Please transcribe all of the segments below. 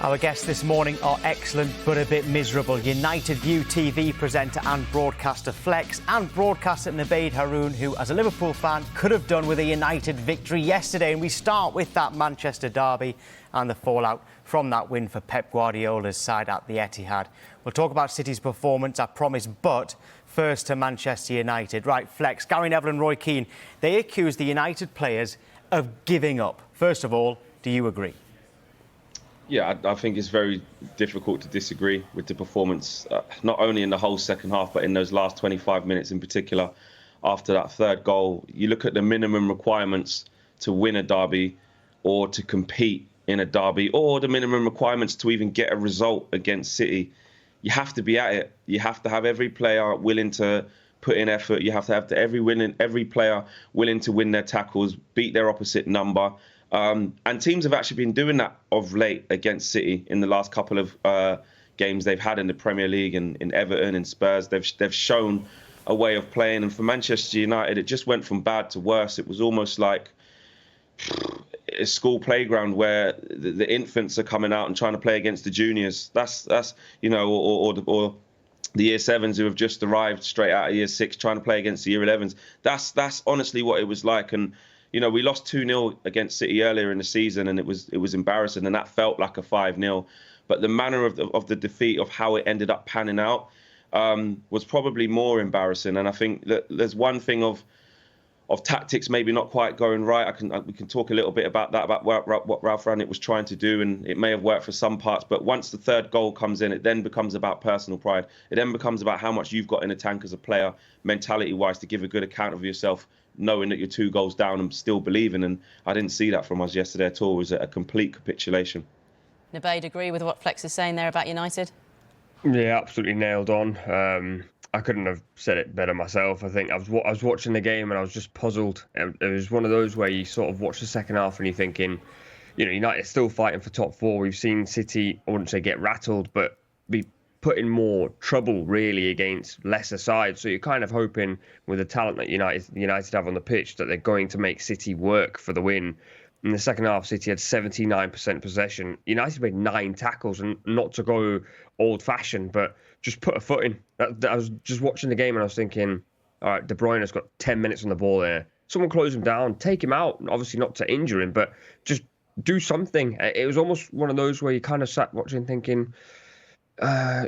Our guests this morning are excellent but a bit miserable. United View TV presenter and broadcaster Flex and broadcaster Nubaid Haroon, who as a Liverpool fan could have done with a United victory yesterday. And we start with that Manchester derby and the fallout from that win for Pep Guardiola's side at the Etihad. We'll talk about City's performance, I promise, but first to Manchester United. Right, Flex, Gary Neville and Roy Keane, they accused the United players of giving up. First of all, do you agree? Yeah, I think it's very difficult to disagree with the performance, not only in the whole second half, but in those last 25 minutes in particular. After that third goal, you look at the minimum requirements to win a derby or to compete in a derby, or the minimum requirements to even get a result against City. You have to be at it. You have to have every player willing to put in effort. You have to have every player willing to win their tackles, beat their opposite number. And teams have actually been doing that of late against City in the last couple of games they've had in the Premier League and in Everton and Spurs. They've shown a way of playing. And for Manchester United, it just went from bad to worse. It was almost like a school playground where the infants are coming out and trying to play against the juniors. That's you know, or the year sevens who have just arrived straight out of year six trying to play against the year 11s. That's honestly what it was like. And you know, we lost 2-0 against City earlier in the season, and it was embarrassing, and that felt like a 5-0. But the manner of the defeat, of how it ended up panning out, was probably more embarrassing. And I think that there's one thing of tactics maybe not quite going right. We can talk a little bit about that, about what Ralf Rangnick was trying to do, and it may have worked for some parts. But once the third goal comes in, it then becomes about personal pride. It then becomes about how much you've got in the tank as a player, mentality-wise, to give a good account of yourself, knowing that you're 2 goals down and still believing. And I didn't see that from us yesterday at all. It was a complete capitulation. Nubaid, agree with what Flex is saying there about United? Yeah, absolutely nailed on. I couldn't have said it better myself. I think I was watching the game and I was just puzzled. It was one of those where you sort of watch the second half and you're thinking, you know, United's still fighting for top 4. We've seen City, I wouldn't say get rattled, but be put in more trouble really against lesser sides. So you're kind of hoping with the talent that United have on the pitch that they're going to make City work for the win. In the second half, City had 79% possession. United made 9 tackles, and not to go old-fashioned, but just put a foot in. I was just watching the game and I was thinking, all right, De Bruyne has got 10 minutes on the ball there. Someone close him down, take him out. Obviously not to injure him, but just do something. It was almost one of those where you kind of sat watching thinking,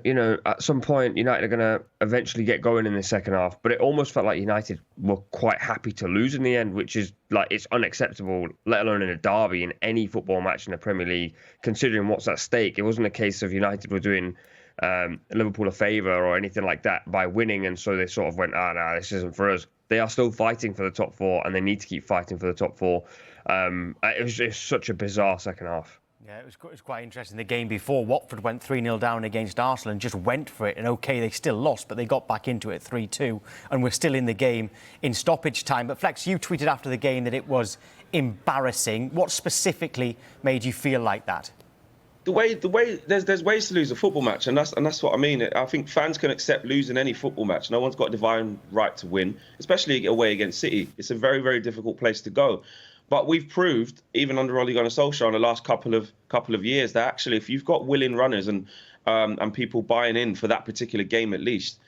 you know, at some point United are going to eventually get going in the second half. But it almost felt like United were quite happy to lose in the end, which is like, it's unacceptable, let alone in a derby, in any football match in the Premier League, considering what's at stake. It wasn't a case of United were doing Liverpool a favour or anything like that by winning, and so they sort of went, no, this isn't for us. They are still fighting for the top 4, and they need to keep fighting for the top 4. It was just such a bizarre second half. Yeah, it was quite interesting. The game before, Watford went 3-0 down against Arsenal and just went for it. And OK, they still lost, but they got back into it 3-2 and were still in the game in stoppage time. But Flex, you tweeted after the game that it was embarrassing. What specifically made you feel like that? The way there's ways to lose a football match, and that's what I mean. I think fans can accept losing any football match. No one's got a divine right to win, especially away against City. It's a very, very difficult place to go. But we've proved, even under Ole Gunnar Solskjaer in the last couple of years, that actually, if you've got willing runners and people buying in for that particular game, at least,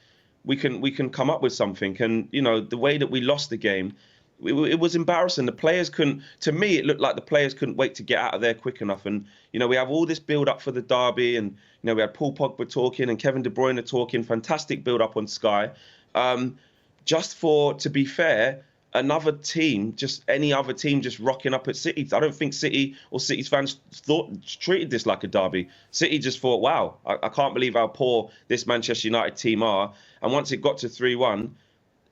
we can come up with something. And you know, the way that we lost the game, it was embarrassing. The players couldn't. To me, it looked like the players couldn't wait to get out of there quick enough. And you know, we have all this build up for the derby, and you know, we had Paul Pogba talking and Kevin De Bruyne talking. Fantastic build up on Sky. To be fair, another team, just any other team, just rocking up at City. I don't think City or City's fans treated this like a derby. City just thought, wow, I can't believe how poor this Manchester United team are. And once it got to 3-1,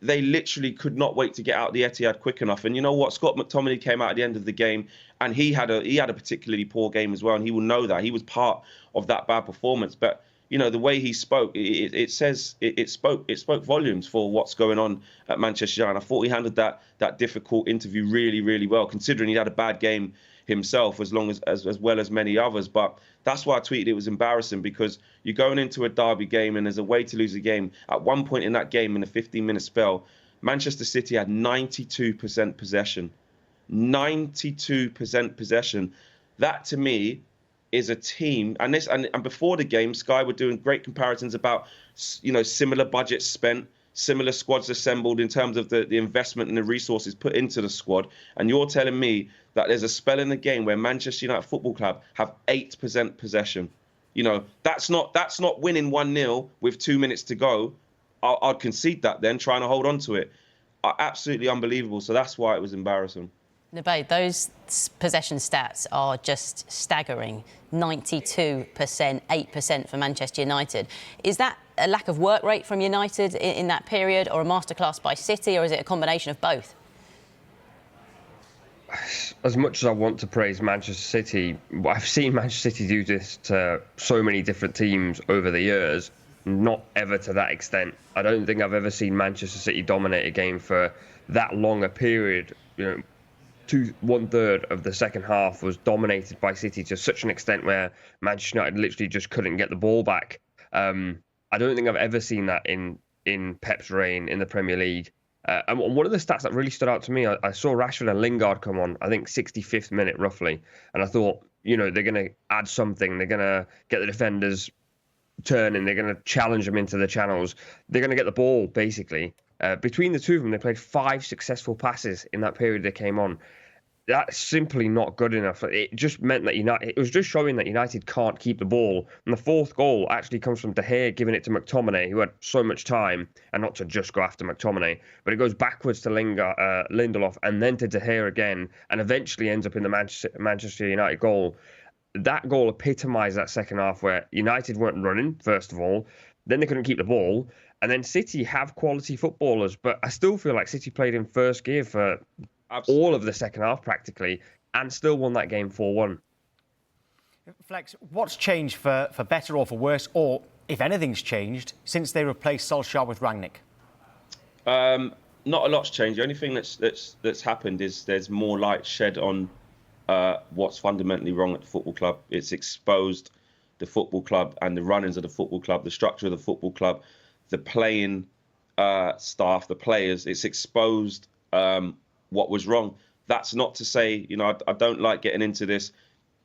they literally could not wait to get out the Etihad quick enough. And you know what? Scott McTominay came out at the end of the game, and he had a particularly poor game as well. And he will know that. He was part of that bad performance. But you know, the way he spoke, it spoke volumes for what's going on at Manchester United. I thought he handled that difficult interview really, really well, considering he had a bad game himself, as well as many others. But that's why I tweeted it was embarrassing, because you're going into a derby game and there's a way to lose a game. At one point in that game, in a 15-minute spell, Manchester City had 92% possession. 92% possession. That, to me, is a team, and before the game, Sky were doing great comparisons about, similar budgets spent, similar squads assembled in terms of the investment and the resources put into the squad. And you're telling me that there's a spell in the game where Manchester United Football Club have 8% possession. That's not winning 1-0 with 2 minutes to go. I'd concede that then, trying to hold on to it. Absolutely unbelievable. So that's why it was embarrassing. Nubaid, those possession stats are just staggering. 92%, 8% for Manchester United. Is that a lack of work rate from United in that period, or a masterclass by City, or is it a combination of both? As much as I want to praise Manchester City, I've seen Manchester City do this to so many different teams over the years, not ever to that extent. I don't think I've ever seen Manchester City dominate a game for that long a period. 1/3 of the second half was dominated by City to such an extent where Manchester United literally just couldn't get the ball back. I don't think I've ever seen that in Pep's reign in the Premier League. And one of the stats that really stood out to me, I saw Rashford and Lingard come on, I think 65th minute roughly, and I thought, they're going to add something. They're going to get the defenders turning. They're going to challenge them into the channels. They're going to get the ball, basically. Between the two of them, they played 5 successful passes in that period they came on. That's simply not good enough. It just meant that it was just showing that United can't keep the ball. And the 4th goal actually comes from De Gea giving it to McTominay, who had so much time, and not to just go after McTominay, but it goes backwards to Lindelof and then to De Gea again, and eventually ends up in the Manchester United goal. That goal epitomised that second half where United weren't running, first of all, then they couldn't keep the ball, and then City have quality footballers, but I still feel like City played in first gear for all of the second half practically, and still won that game 4-1. Flex, what's changed for better or for worse, or if anything's changed, since they replaced Solskjaer with Rangnick? Not a lot's changed. The only thing that's happened is there's more light shed on what's fundamentally wrong at the football club. It's exposed the football club and the runnings of the football club, the structure of the football club, the playing staff, the players. It's exposed what was wrong. That's not to say, I don't like getting into this,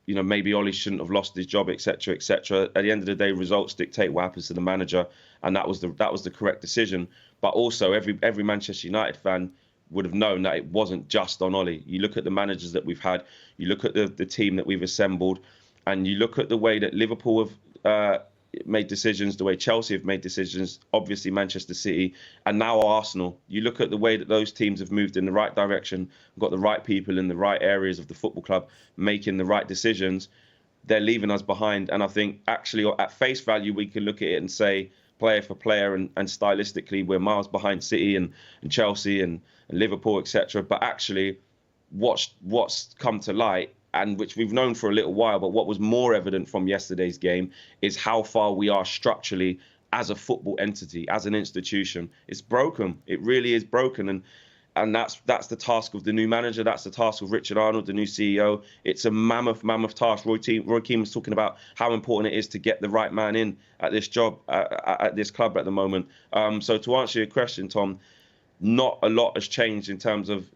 maybe Ollie shouldn't have lost his job, etc., etc. At the end of the day, results dictate what happens to the manager, and that was the correct decision. But also, every Manchester United fan would have known that it wasn't just on Ollie. You look at the managers that we've had, you look at the team that we've assembled, and you look at the way that Liverpool have made decisions, the way Chelsea have made decisions, obviously Manchester City, and now Arsenal. You look at the way that those teams have moved in the right direction, got the right people in the right areas of the football club, making the right decisions. They're leaving us behind. And I think actually at face value, we can look at it and say player for player and stylistically, we're miles behind City and Chelsea and Liverpool, etc. But actually what's come to light, and which we've known for a little while, but what was more evident from yesterday's game is how far we are structurally as a football entity, as an institution. It's broken. It really is broken. And that's the task of the new manager. That's the task of Richard Arnold, the new CEO. It's a mammoth task. Roy Keane was talking about how important it is to get the right man in at this job, at this club at the moment. So to answer your question, Tom, not a lot has changed in terms of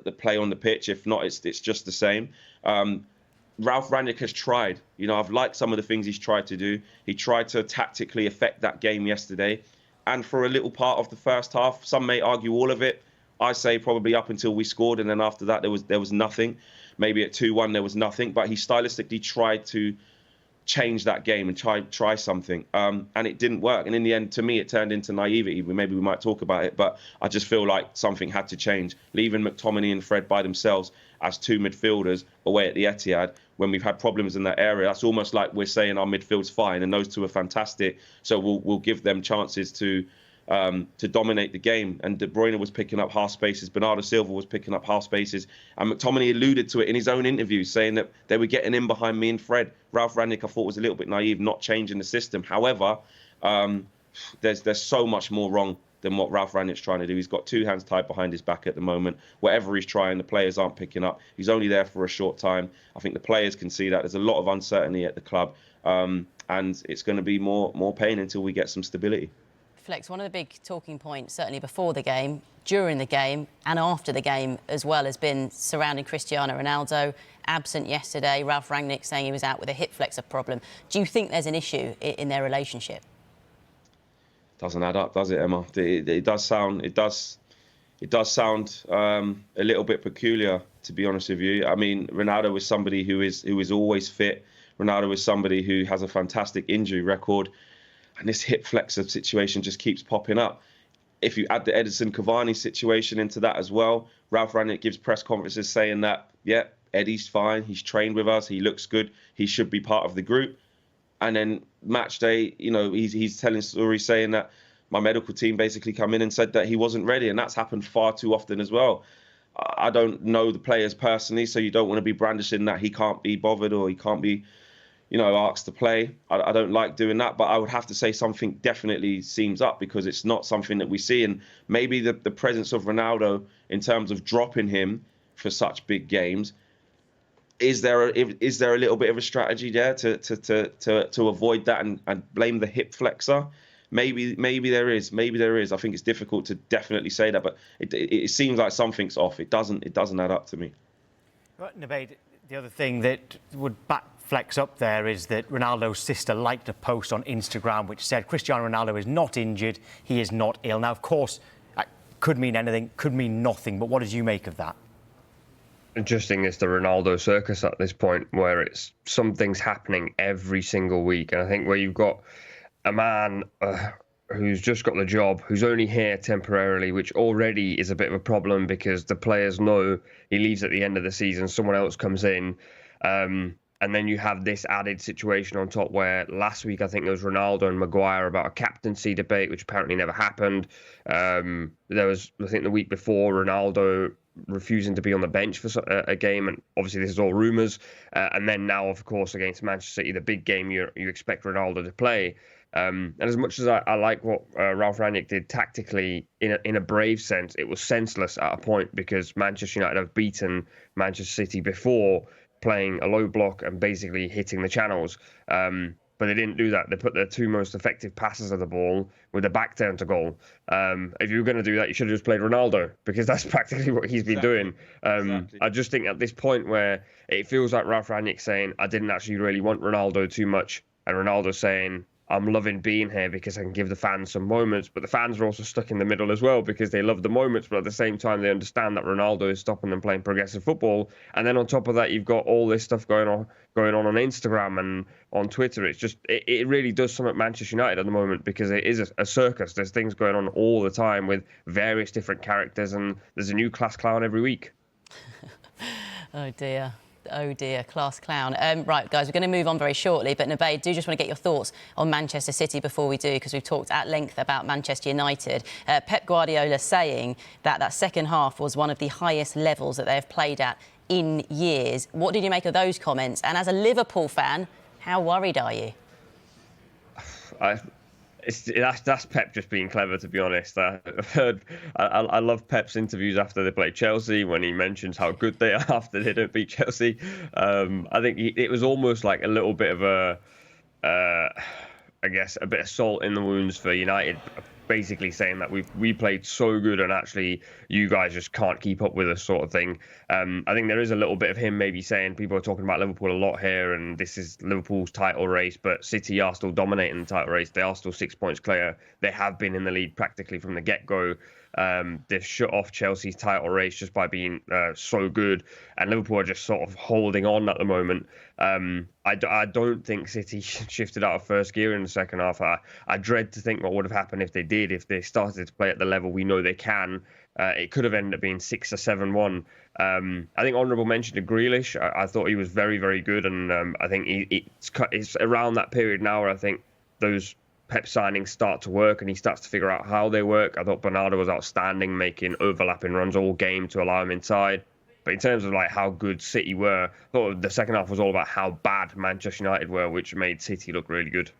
the play on the pitch. If not, it's just the same. Ralf Rangnick has tried. I've liked some of the things he's tried to do. He tried to tactically affect that game yesterday. And for a little part of the first half, some may argue all of it. I say probably up until we scored, and then after that there was nothing. Maybe at 2-1 there was nothing. But he stylistically tried to change that game and try something, and it didn't work. And in the end, to me, it turned into naivety. Maybe we might talk about it, but I just feel like something had to change. Leaving McTominay and Fred by themselves as 2 midfielders away at the Etihad when we've had problems in that area, that's almost like we're saying our midfield's fine and those two are fantastic, so we'll give them chances to dominate the game. And De Bruyne was picking up half spaces, Bernardo Silva was picking up half spaces, and McTominay alluded to it in his own interview, saying that they were getting in behind me and Fred. Ralf Rangnick, I thought, was a little bit naive, not changing the system. However, there's so much more wrong than what Ralf Rangnick's trying to do. He's got 2 hands tied behind his back at the moment. Whatever he's trying, the players aren't picking up. He's only there for a short time. I think the players can see that. There's a lot of uncertainty at the club, and it's going to be more pain until we get some stability. Flex, one of the big talking points, certainly before the game, during the game and after the game as well, has been surrounding Cristiano Ronaldo. Absent yesterday, Ralf Rangnick saying he was out with a hip flexor problem. Do you think there's an issue in their relationship? Doesn't add up, does it, Emma? It does sound a little bit peculiar, to be honest with you. I mean, Ronaldo is somebody who is always fit. Ronaldo is somebody who has a fantastic injury record, and this hip flexor situation just keeps popping up. If you add the Edison Cavani situation into that as well, Ralf Rangnick gives press conferences saying that, yeah, Eddie's fine, he's trained with us, he looks good, he should be part of the group. And then match day, you know, he's telling stories saying that my medical team basically come in and said that he wasn't ready, and that's happened far too often as well. I don't know the players personally, so you don't want to be brandishing that he can't be bothered or he can't be, you know, asked to play. I don't like doing that, but I would have to say something definitely seems up, because it's not something that we see. And maybe the presence of Ronaldo in terms of dropping him for such big games, is there a little bit of a strategy there to avoid that and blame the hip flexor? Maybe there is. I think it's difficult to definitely say that, but it seems like something's off. It doesn't add up to me. Right, Nubaid, the other thing that would back Flex up there is that Ronaldo's sister liked a post on Instagram which said Cristiano Ronaldo is not injured, he is not ill. Now, of course, that could mean anything, could mean nothing, but what did you make of that? Interesting is the Ronaldo circus at this point, where it's something's happening every single week. And I think where you've got a man who's just got the job, who's only here temporarily, which already is a bit of a problem because the players know he leaves at the end of the season, someone else comes in. And then you have this added situation on top where last week I think it was Ronaldo and Maguire about a captaincy debate, which apparently never happened. There was, I think the week before, Ronaldo refusing to be on the bench for a game, and obviously this is all rumours. And then now, of course, against Manchester City, the big game you expect Ronaldo to play. And as much as I like what Ralf Rangnick did tactically, in a brave sense, it was senseless at a point, because Manchester United have beaten Manchester City before playing a low block and basically hitting the channels. But they didn't do that. They put their two most effective passes of the ball with the back down to goal. If you were going to do that, you should have just played Ronaldo, because that's practically what he's been doing. I just think at this point where it feels like Ralf Rangnick saying, I didn't actually really want Ronaldo too much, and Ronaldo saying, I'm loving being here because I can give the fans some moments, but the fans are also stuck in the middle as well, because they love the moments, but at the same time they understand that Ronaldo is stopping them playing progressive football. And then on top of that, you've got all this stuff going on Instagram and on Twitter. It's just it really does something at Manchester United at the moment, because it is a circus. There's things going on all the time with various different characters, and there's a new class clown every week. Oh dear, class clown. Right, guys, we're going to move on very shortly, but Nubaid, do just want to get your thoughts on Manchester City before we do, because we've talked at length about Manchester United. Pep Guardiola saying that second half was one of the highest levels that they have played at in years. What did you make of those comments? And as a Liverpool fan, how worried are you? That's Pep just being clever, to be honest. I love Pep's interviews after they play Chelsea, when he mentions how good they are after they don't beat Chelsea. I think it was almost like a little bit of I guess a bit of salt in the wounds for United, basically saying that we played so good and actually you guys just can't keep up with us, sort of thing. I think there is a little bit of him maybe saying, people are talking about Liverpool a lot here and this is Liverpool's title race, but City are still dominating the title race. They are still 6 points clear. They have been in the lead practically from the get-go. They've shut off Chelsea's title race just by being so good, and Liverpool are just sort of holding on at the moment. I don't think City shifted out of first gear in the second half. I dread to think what would have happened if they did, if they started to play at the level we know they can. It could have ended up being 6 or 7-1. I think honourable mention to Grealish. I thought he was very, very good, and I think it's around that period now where I think those Pep signings start to work and he starts to figure out how they work. I thought Bernardo was outstanding, making overlapping runs all game to allow him inside. But in terms of like how good City were, I thought the second half was all about how bad Manchester United were, which made City look really good.